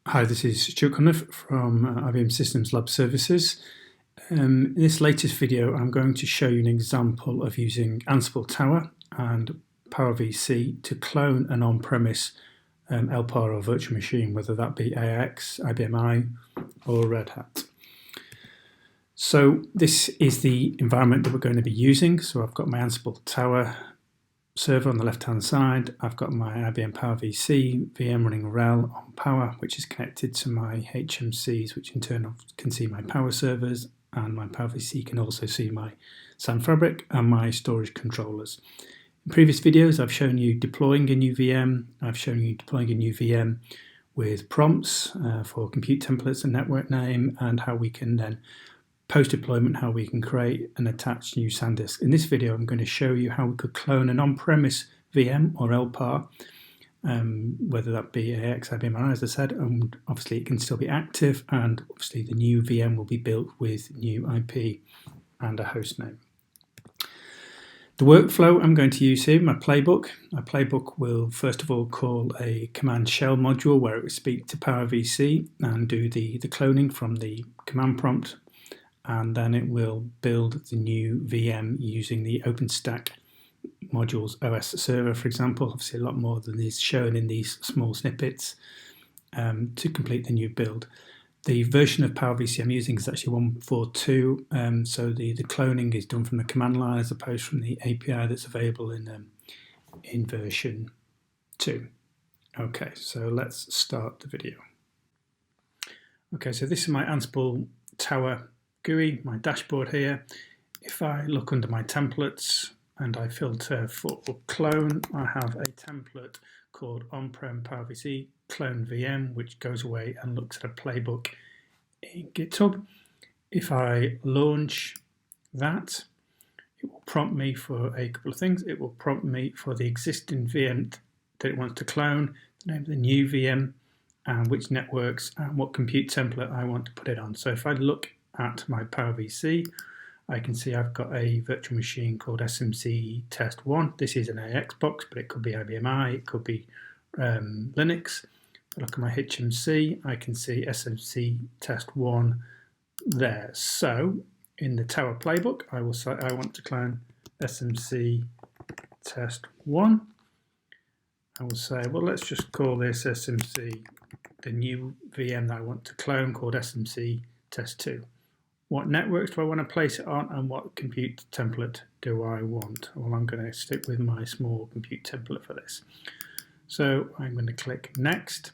Hi, this is Stuart Conniff from IBM Systems Lab Services. In this latest video, I'm going to show you an example of using Ansible Tower and PowerVC to clone an on-premise LPAR or virtual machine, whether that be AIX, IBMi, or Red Hat. So this is the environment that we're going to be using. So I've got my Ansible Tower server on the left-hand side. I've got my IBM PowerVC VM running RHEL on power, which is connected to my HMCs, which in turn can see my power servers, and my PowerVC can also see my SAN fabric and my storage controllers. In previous videos, I've shown you deploying a new VM. I've shown you deploying a new VM with prompts for compute templates and network name, and how we can then post-deployment, how we can create and attach new SanDisk. In this video, I'm going to show you how we could clone an on-premise VM or LPAR, whether that be AIX, IBMi, as I said, and obviously it can still be active, and obviously the new VM will be built with new IP and a host name. The workflow I'm going to use here, my playbook. My playbook will first of all call a command shell module where it will speak to PowerVC and do the cloning from the command prompt, and then it will build the new VM using the OpenStack modules OS server, for example. Obviously a lot more than is shown in these small snippets to complete the new build. The version of PowerVC I'm using is actually 1.4.2, so the cloning is done from the command line as opposed from the API that's available in version 2. Okay, so let's start the video. Okay, so this is my Ansible Tower GUI, my dashboard here. If I look under my templates and I filter for clone, I have a template called on-prem PowerVC clone VM, which goes away and looks at a playbook in GitHub. If I launch that, it will prompt me for a couple of things. It will prompt me for the existing VM that it wants to clone, the name of the new VM, and which networks and what compute template I want to put it on. So if I look at my PowerVC, I can see I've got a virtual machine called SMC Test 1. This is an AIX box, but it could be IBMi, it could be Linux. If I look at my HMC, I can see SMC Test 1 there. So in the Tower playbook, I will say I want to clone SMC Test 1. I will say, well, let's just call this SMC, the new VM that I want to clone, called SMC Test 2. What networks do I want to place it on, and what compute template do I want? Well, I'm going to stick with my small compute template for this. So I'm going to click Next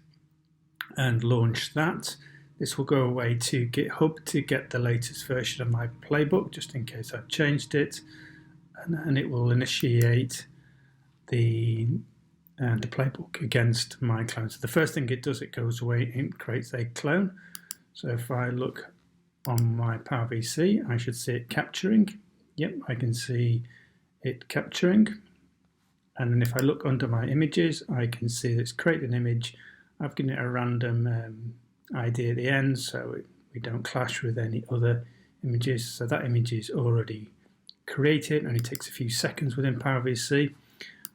and launch that. This will go away to GitHub to get the latest version of my playbook, just in case I've changed it, and it will initiate the playbook against my clone. So the first thing it does, it goes away and creates a clone. So if I look on my PowerVC, I should see it capturing. Yep, I can see it capturing. And then if I look under my images, I can see that it's created an image. I've given it a random ID at the end, so we don't clash with any other images. So that image is already created, and it takes a few seconds within PowerVC.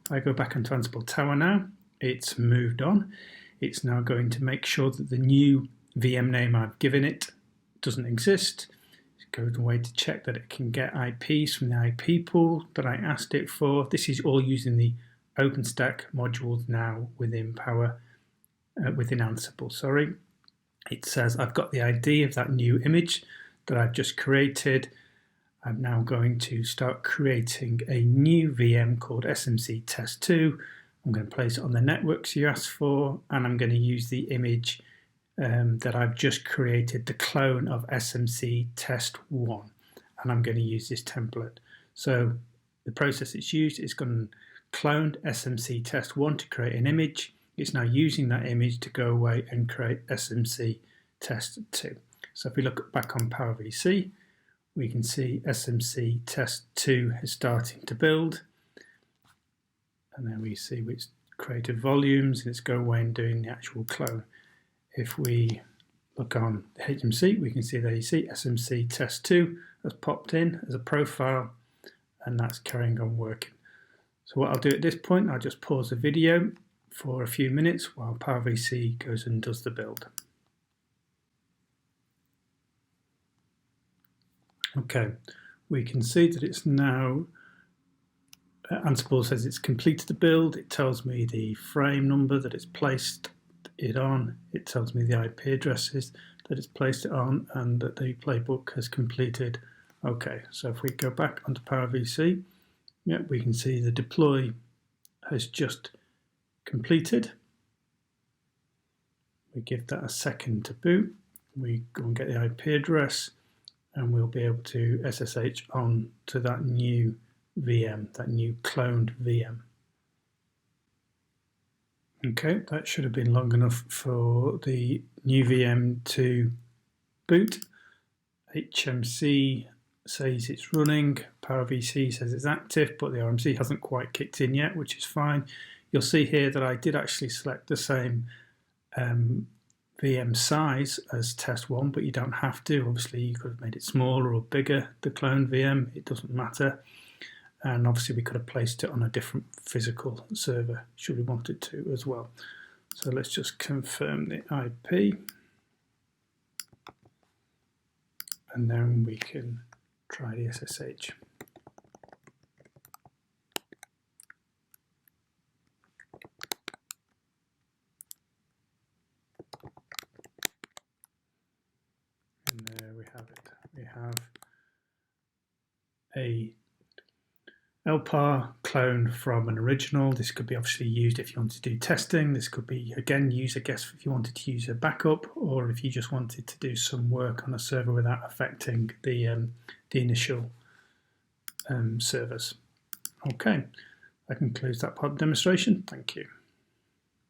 If I go back onto Ansible Tower now, it's moved on. It's now going to make sure that the new VM name I've given it doesn't exist. It goes away to check that it can get IPs from the IP pool that I asked it for. This is all using the OpenStack modules now within within Ansible. Sorry, it says I've got the ID of that new image that I've just created. I'm now going to start creating a new VM called SMC Test 2. I'm going to place it on the networks you asked for, and I'm going to use the image that I've just created, the clone of SMC Test 1, and I'm going to use this template. So the process it's used is going to clone SMC Test 1 to create an image. It's now using that image to go away and create SMC Test 2. So if we look back on PowerVC, we can see SMC Test 2 is starting to build, and then we see which created volumes, and it's going away and doing the actual clone. If we look on the HMC, we can see there you see SMC Test 2 has popped in as a profile, and that's carrying on working. So what I'll do at this point, I'll just pause the video for a few minutes while PowerVC goes and does the build. Okay, we can see that it's now, Ansible says it's completed the build. It tells me the frame number that it's placed it on. It tells me the IP addresses that it's placed it on, and that the playbook has completed. Okay, so if we go back onto PowerVC, yeah, we can see the deploy has just completed. We give that a second to boot. We go and get the IP address, and we'll be able to SSH on to that new VM, that new cloned VM. Okay, that should have been long enough for the new VM to boot. HMC says it's running, PowerVC says it's active, but the RMC hasn't quite kicked in yet, which is fine. You'll see here that I did actually select the same VM size as test 1, but you don't have to. Obviously, you could have made it smaller or bigger, the clone VM, it doesn't matter. And obviously, we could have placed it on a different physical server should we wanted to as well. So let's just confirm the IP. And then we can try the SSH. And there we have it. We have a LPAR clone from an original. This could be obviously used if you want to do testing. This could be, again, used, I guess, if you wanted to use a backup, or if you just wanted to do some work on a server without affecting the initial servers. Okay, that concludes that part of the demonstration. Thank you.